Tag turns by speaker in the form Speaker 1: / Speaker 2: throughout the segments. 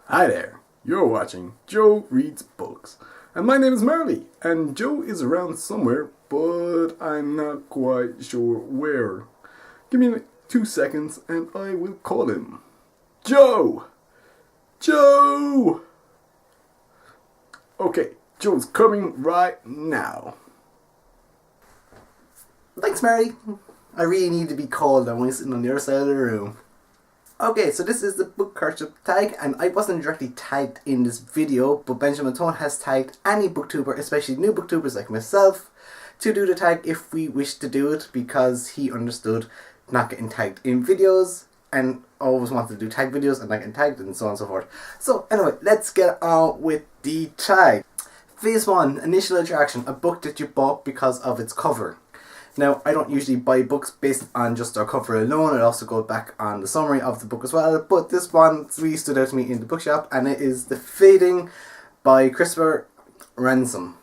Speaker 1: Hi there, you're watching Joe Reads Books. And my name is Marley, and Joe is around somewhere, but I'm not quite sure where. Give me 2 seconds and I will call him. Joe! Joe! Okay, Joe's coming right now.
Speaker 2: Thanks, Mary. I really need to be called. I'm only sitting on the other side of the room. Okay, so this is the book Courtship Tag, and I wasn't directly tagged in this video, but Benjaminoftomes has tagged any booktuber, especially new booktubers like myself, to do the tag if we wish to do it, because he understood not getting tagged in videos and always wanted to do tag videos and not getting tagged and so on and so forth. So anyway, let's get on with the tag. Phase 1, Initial Attraction, a book that you bought because of its cover. Now, I don't usually buy books based on just their cover alone. It also goes back on the summary of the book as well. But this one really stood out to me in the bookshop, and it is The Fading by Christopher Ransom.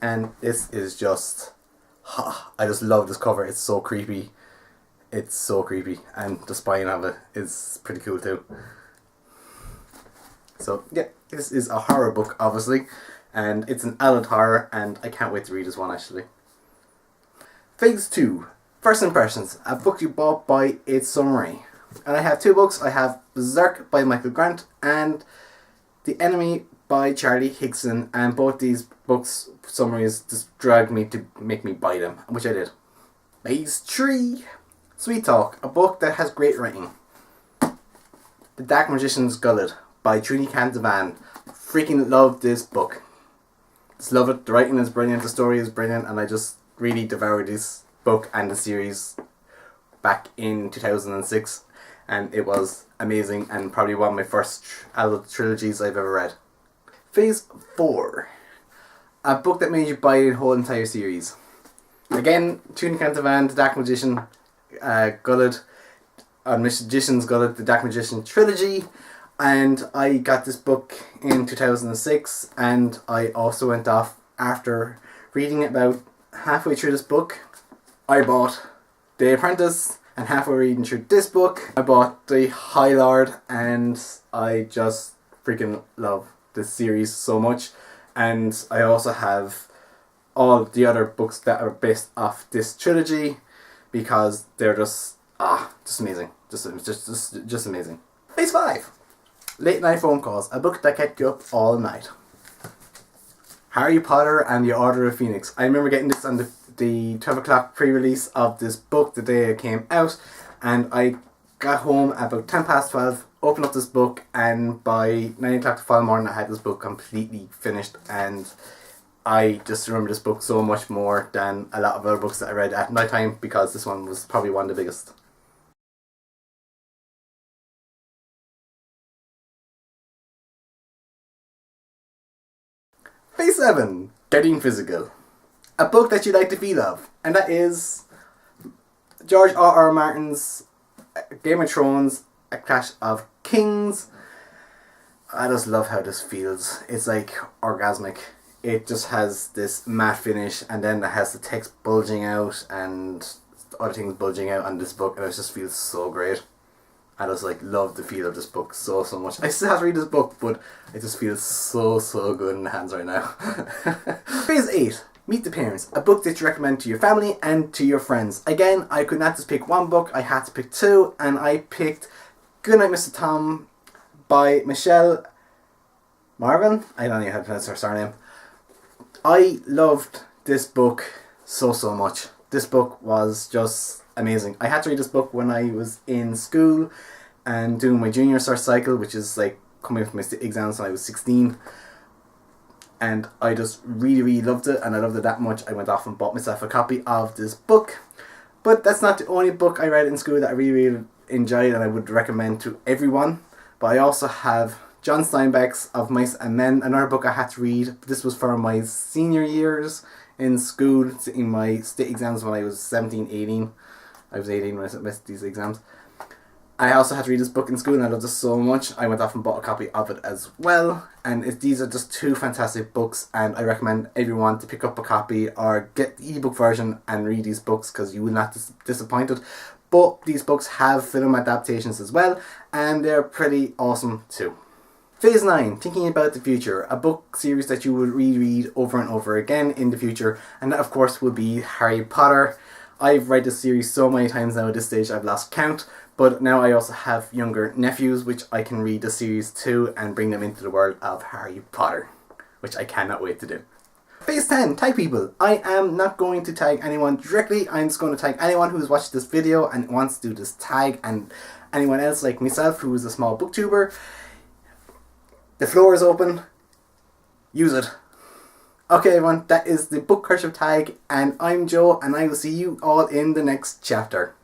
Speaker 2: And this is just... I just love this cover. It's so creepy. It's so creepy. And the spine of it is pretty cool too. So, yeah, this is a horror book, obviously. And it's an adult horror, and I can't wait to read this one, actually. Phase 2, First Impressions, a book you bought by its summary. And I have 2 books. I have Berserk by Michael Grant and The Enemy by Charlie Higson, and both these books' summaries just dragged me to make me buy them, which I did. Phase 3, Sweet Talk, a book that has great writing. The Dark Magician's Gullet by Trudy Cantavan. Freaking love this book. Just love it. The writing is brilliant, the story is brilliant, and I just really devoured this book and the series back in 2006, and it was amazing and probably one of my first adult trilogies I've ever read. Phase 4, a book that made you buy the whole entire series. Again, Trudy Cantavan, The Dark Magician Gullet, Magician's Gullet, The Dark Magician Trilogy, and I got this book in 2006, and I also went off after reading it about halfway through this book. I bought The Apprentice, and halfway reading through this book I bought The High Lord, and I just freaking love this series so much. And I also have all the other books that are based off this trilogy because they're just amazing. Just amazing. Phase 5, Late Night Phone Calls, a book that kept you up all night. Harry Potter and the Order of Phoenix. I remember getting this on the 12 o'clock pre-release of this book the day it came out, and I got home at about 10 past 12, opened up this book, and by 9 o'clock the following morning I had this book completely finished, and I just remember this book so much more than a lot of other books that I read at night time, because this one was probably one of the biggest. Phase 7, Getting Physical, a book that you like the feel of, and that is George R.R. Martin's Game of Thrones, A Clash of Kings. I just love how this feels. It's like orgasmic. It just has this matte finish, and then it has the text bulging out and other things bulging out on this book, and it just feels so great. I just love the feel of this book so much. I still have to read this book, but it just feels so good in the hands right now. Phase 8, Meet the Parents, a book that you recommend to your family and to your friends. Again, I could not just pick one book, I had to pick 2, and I picked Goodnight Mr. Tom by Michelle Marvin. I don't know how to pronounce her surname. I loved this book so much. This book was just amazing. I had to read this book when I was in school and doing my junior cert cycle, which is like coming up with my exams when I was 16. And I just really loved it, and I loved it that much I went off and bought myself a copy of this book. But that's not the only book I read in school that I really enjoyed and I would recommend to everyone. But I also have John Steinbeck's Of Mice and Men, another book I had to read. This was for my senior years in school, in my state exams when I was 17, 18. I was 18 when I missed these exams. I also had to read this book in school, and I loved it so much I went off and bought a copy of it as well. And these are just 2 fantastic books, and I recommend everyone to pick up a copy or get the ebook version and read these books, because you will not be disappointed. But these books have film adaptations as well, and they're pretty awesome too. Phase 9, thinking about the future, a book series that you will reread over and over again in the future, and that of course will be Harry Potter. I've read this series so many times now at this stage I've lost count, but now I also have younger nephews which I can read the series to and bring them into the world of Harry Potter, which I cannot wait to do. Phase 10, tag people. I am not going to tag anyone directly, I'm just going to tag anyone who's watched this video and wants to do this tag, and anyone else like myself who is a small booktuber. The floor is open, use it. Okay everyone, that is the book Courtship Tag, and I'm Joe, and I will see you all in the next chapter.